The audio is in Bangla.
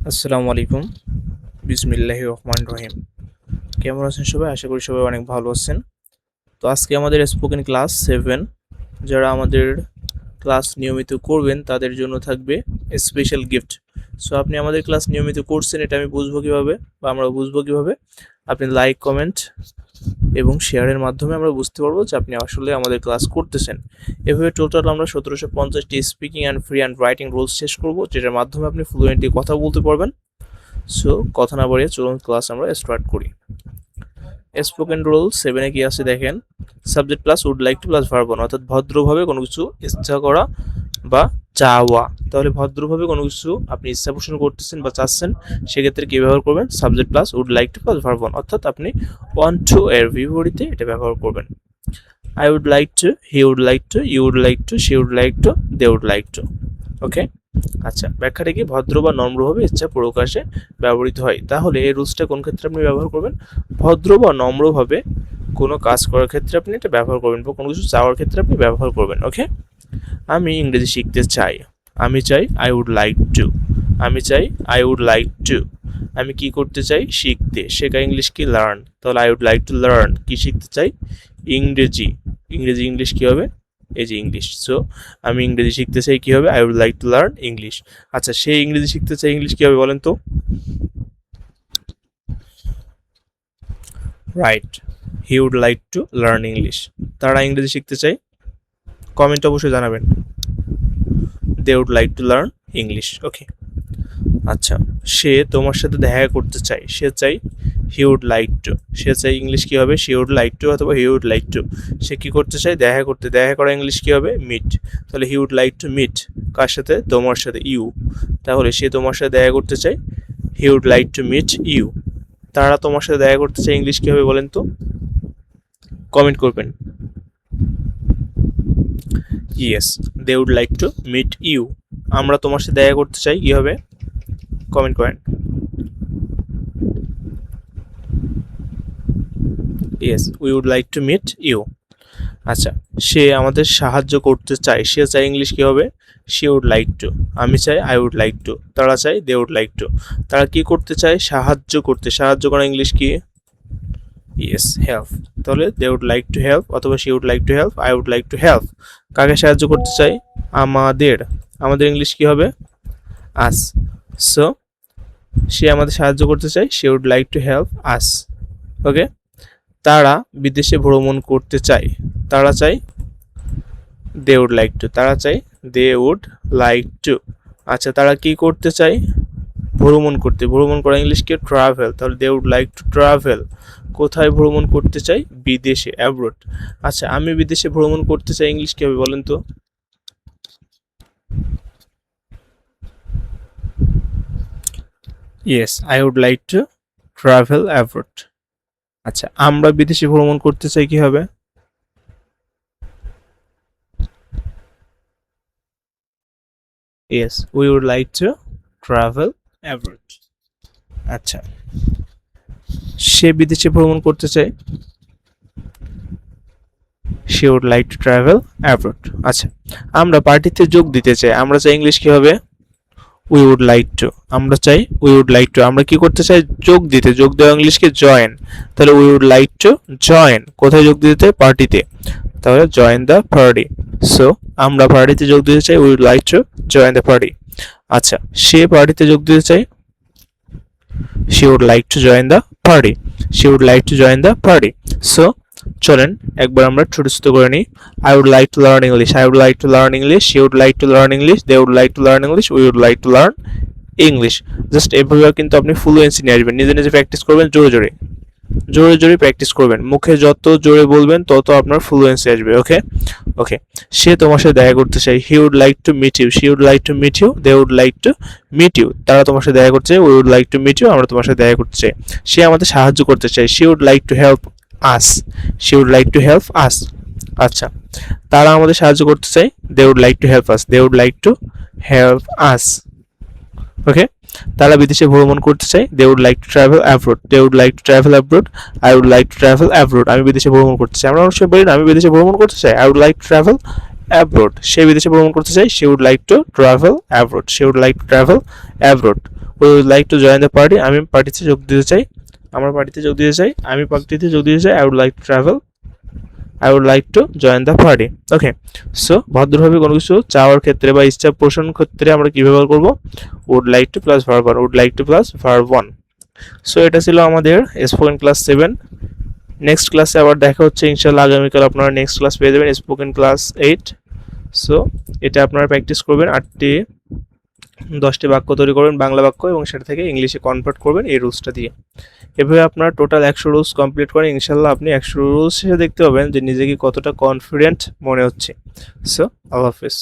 আসসালামু আলাইকুম। বিসমিল্লাহির রহমানির রহিম। কেমন আছেন সবাই? আশা করি সবাই অনেক ভালো আছেন। তো আজকে আমাদের স্পোকেন ক্লাস 7। যারা আমাদের ক্লাস নিয়মিত করবেন তাদের জন্য থাকবে স্পেশাল গিফট। সো আপনি আমাদের ক্লাস নিয়মিত করছেন এটা আমি বুঝবো কিভাবে বা আমরা বুঝবো কিভাবে? আপনি লাইক, কমেন্ট এবং শেয়ারের মাধ্যমে আমরা বুঝতে পারবো যে আপনি আসলে আমাদের ক্লাস করতেছেন। এভাবে টোটাল আমরা 1750টি speaking and free and writing rules শেষ করব, যেটার মাধ্যমে আপনি ফ্লুয়েন্টলি কথা বলতে পারবেন। সো কথা না বাড়িয়ে চলুন ক্লাস আমরা স্টার্ট করি। স্পোকেন রুল 7-এ কি আছে দেখেন, subject plus would like to plus verb one, অর্থাৎ ভদ্রভাবে কোনো কিছু ইচ্ছা করা বা চাওয়া। তাহলে ভদ্রভাবে কোনো কিছু আপনি ইচ্ছা পোষণ করতেছেন বা চাচ্ছেন, সেক্ষেত্রে কি ব্যবহার করবেন? Subject plus would like to plus verb one, অর্থাৎ আপনি ওয়ান্ট টু এর বিপরীতে এটা ব্যবহার করবেন। I would like to, he would like to, you would like to, she would like to, they would like to. Okay, আচ্ছা, ব্যাখ্যাটা কি? ভদ্র বা নম্রভাবে ইচ্ছা প্রকাশে ব্যবহৃত হয়। তাহলে এই রুলসটা কোন ক্ষেত্রে আপনি ব্যবহার করবেন? ভদ্র বা নম্রভাবে কোনো কাজ করার ক্ষেত্রে আপনি এটা ব্যবহার করবেন বা কোনো কিছু চাওয়ার ক্ষেত্রে আপনি ব্যবহার করবেন। ওকে, আমি ইংরেজি শিখতে চাই। আমি চাই, আই উড লাইক টু। আমি চাই, আই উড লাইক টু। আমি কি করতে চাই? শিখতে। শেখা ইংলিশ কি? লার্ন। তাহলে I would like to learn, কি শিখতে চাই? ইংরেজি। ইংরেজি ইংলিশ কি হবে? এই যে ইংলিশ। সো আমি ইংরেজি শিখতে চাই, কি হবে? I would like to learn English. আচ্ছা, সে ইংরেজি শিখতে চাই, ইংলিশ কি হবে বলেন তো? Right, he would like to learn English. তারা ইংরেজি শিখতে চায়, কমেন্ট অবশ্যই জানাবেন। They would like to learn English. Okay, আচ্ছা, সে তোমার সাথে দেখা করতে চায়, সে চাই, হি উড লাইক টু। সে চাই ইংলিশ কি হবে? শি উড লাইক টু অথবা হি উড লাইক টু। সে কি করতে চায়? দেখা করতে। দেখা করা ইংলিশ কি হবে? মিট। তাহলে he would like to meet কার সাথে? তোমার সাথে, ইউ। তাহলে সে তোমার সাথে দেখা করতে চায়, he would like to meet you. তারা তোমার সাথে দেখা করতে চায়, ইংলিশ কি হবে বলেন তো? কমেন্ট করবেন। Yes, they would like to meet you. আমরা তোমার সাথে দেখা করতে চাই, কি হবে? কমেন্ট করেন। Yes, we would like to meet you. আচ্ছা, সে আমাদের সাহায্য করতে চায়, সে চাই ইংলিশ কি হবে? She would like to. আমি চাই, আই উড লাইক টু। তারা চাই, দে উড লাইক টু। তারা কি করতে চায়? সাহায্য করতে। সাহায্য করা ইংলিশ কি? Yes, help. তাহলে they would like to help অথবা she would like to help, I would like to help. কাকে সাহায্য করতে চাই? আমাদের। আমাদের ইংলিশ কি হবে? আস। সো সে আমাদের সাহায্য করতে চায়, she would like to help us. Okay, তারা বিদেশে ভ্রমণ করতে চায়। তারা চাই, দে উড লাইক টু। তারা চাই, দে উড লাইক টু। আচ্ছা, তারা কি করতে চাই? ভ্রমণ করতে। ভ্রমণ করা ইংলিশ কি? ট্রাভেল। তাহলে they would like to travel. কোথায় ভ্রমণ করতে চাই? বিদেশে, অ্যাব্রোড। আচ্ছা, আমি বিদেশে ভ্রমণ করতে চাই, ইংলিশ কি হবে বলেন তো? Yes, I would like to travel abroad. আচ্ছা, আমরা বিদেশে ভ্রমণ করতে চাই, কি হবে? Yes, we would like to travel abroad. আচ্ছা, সে বিদেশে ভ্রমণ করতে চায়, she would like to travel abroad. আচ্ছা, আমরা পার্টিতে যোগ দিতে চাই, আমরা চাই, ইংলিশ কি হবে? We would like to. আমরা চাই, উই উড লাইক টু। আমরা কি করতে চাই? যোগ দিতে। যোগ দেওয়া ইংলিশকে জয়েন। তাহলে we would like to join. কোথায় যোগ দিতে? পার্টিতে। তাহলে জয়েন দ্য পার্টি। সো আমরা পার্টিতে যোগ দিতে চাই, we would like to join the party. আচ্ছা, সে পার্টিতে যোগ দিতে চাই, she would like to join the party. She would like to join the party. So চলেন একবার আমরা ছোট ছোট করে নিই। I would like to learn English, I would like to learn English, she would like to learn English, they would like to learn English, we would like to learn English. Just এভাবে কিন্তু আপনি ফ্লুয়েন্সি নিয়ে আসবেন। নিজে নিজে প্র্যাকটিস করবেন, জোরে জোরে জোরে জোরে প্র্যাকটিস করবেন। মুখে যত জোরে বলবেন তত আপনার ফ্লুয়েন্সি আসবে। ওকে, ওকে। সে তোমার সাথে দেখা করতে চাই, he would like to meet you, she would like to meet you, they would like to meet you. তারা তোমার সাথে দেখা করতে চাই, we would like to meet you. আমরা তোমার সাথে দেখা করতে চাই। সে আমাদের সাহায্য করতে চাই, she would like to help us, she would like to help us. আচ্ছা, তারা আমাদের সাহায্য করতে চাই, they would like to help us, they would like to help us. Okay, তারা বিদেশে ভ্রমণ করতে চাই, they would like to travel abroad, they would like to travel abroad, I would like to travel abroad. আমি বিদেশে ভ্রমণ করতে চাই। আমরা অবশ্যই বলি না, আমি বিদেশে ভ্রমণ করতে চাই, I would like to travel abroad. সে বিদেশে ভ্রমণ করতে চাই, she would like to travel abroad, she would like to travel abroad. Would like to join the party, আমি পার্টিতে যোগ দিতে চাই, আমার পার্টিতে যোগ দিতে চাই, আমি পার্টিতে যোগ দিতে চাই। I would like to travel, I would like to join the party. Okay, so ভদ্রভাবে কোনো কিছু চাওয়ার ক্ষেত্রে বা ইচ্ছা পোষণ ক্ষেত্রে আমরা কী ব্যবহার করবো? Would like to plus verb one, would like to plus verb one. So এটা ছিল আমাদের স্পোকেন ক্লাস 7। নেক্সট ক্লাসে আবার দেখা হচ্ছে ইনশাল্লাহ। আগামীকাল আপনারা নেক্সট ক্লাস পেয়ে যাবেন স্পোকেন ক্লাস 8। সো এটা আপনারা প্র্যাকটিস করবেন, 10টি বাক্য তৈরি করবেন বাংলা বাক্য, এবং সেটা থেকে ইংলিশে কনভার্ট করবেন এই রুলসটা দিয়ে। এভাবে আপনারা টোটাল 100 রুলস কমপ্লিট করেন, ইনশাল্লাহ আপনি 100 রুলস শেষে দেখতে পাবেন যে নিজেকে কতটা কনফিডেন্ট মনে হচ্ছে। সো আল্লাহ হাফেজ।